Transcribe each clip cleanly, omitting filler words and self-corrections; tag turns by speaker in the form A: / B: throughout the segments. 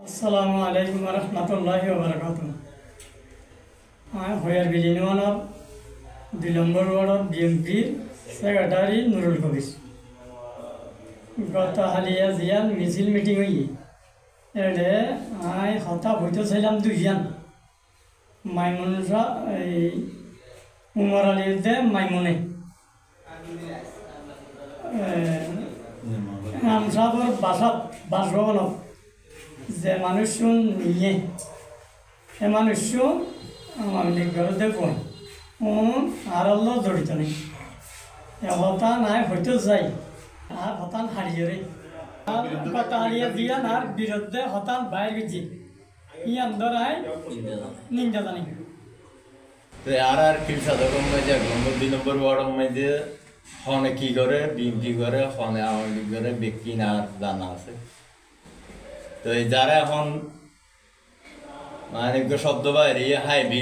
A: আসসালামু আলাইকুম রহমতুল্লাহি ওয়া বারাকাতুহু। হয়ার বিলিনওয়ানোর 2 নম্বর ওয়ার্ডত বিএনপি সেক্রেটারি নুরুল কবির গত হালিয়া জিয়ান মিছিল মিটিং হই এডে হতা হইতেছিলাম দুইজন মাইমুনরা এই উমর আলীর দে মাইমুনে আমসাবর বাসাত বাসভবনত যে মানুষ নিয়ে এ মানুষ আমার লিখবার দেখুন আর জড়িত নেই হতান আয় হইতে যাই আর হতান হারিয়ে রে কথা হারিয়ে দিয়া আর বিরুদ্ধে হতান বাইর গেছি ই আন্দর আয় নিন্দা জানি
B: আর কি সাধারণ নম্বর 2 নম্বর ওয়ার্ড মধ্যে হনে কি করে বিএনপি করে হনে আওয়ামী লীগ করে ব্যক্তি না জানা আছে। তো এই যারা এখন মানে শব্দ বাইরে হাইবি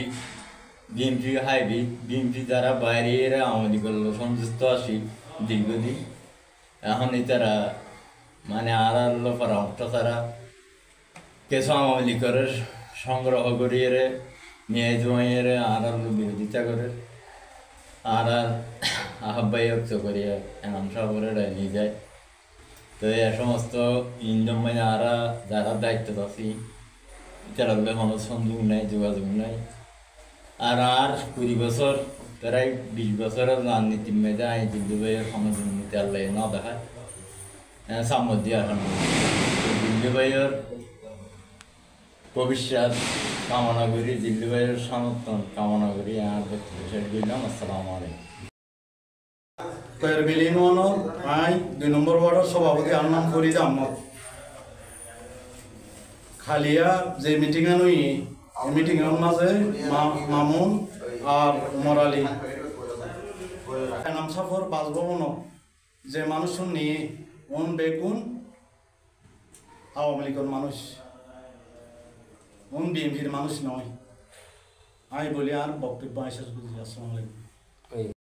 B: বিএনপি যারা বাইরে আওয়ামী লীগের সংযুক্ত আসি দীর্ঘদিন এখন তারা মানে আর পরামর্শ তারা কিছু আওয়ামী লীগের সংগ্রহ করিয়ে নিয়ে জমাইয়ে আর বিরোধিতা করে আর আহ্বায়ক করিয়ে এমন সবরে নিয়ে যায়। তো এ সমস্ত ইন্ধন মানে আর যারা দায়িত্ব আছি তারা কোনো সংযোগ নাই যোগাযোগ নাই আর 20 বছর প্রায় 20 বছরের রাজনীতি মেয়েদের আইন দিল্লি ভাইয়ের সমাজনীতি আল্লাহ না দেখায় সামনে দিয়ে আসেন দিল্লি ভাইয়ের ভবিষ্যৎ কামনা করি, দিল্লি ভাইয়ের সমর্থন কামনা করি। আর শেষ করলাম। আসসালামু আলাইকুম।
C: বিলিনওয়ানোর 2 নম্বর ওয়ার্ডের সভাপতি আর নাম ফরিদ আহমদ খালিয়া যে মিটিং নই মিটিং এর মাঝে মামুন আর উমর আলী নাম সাফর বাসভবন যে মানুষ নিয়ে বেগুন আওয়ামী লীগের মানুষ বিএনপির মানুষ নয়। আমি বলি আর বক্তব্য শেষ করছি। আসসালামু আলাইকুম।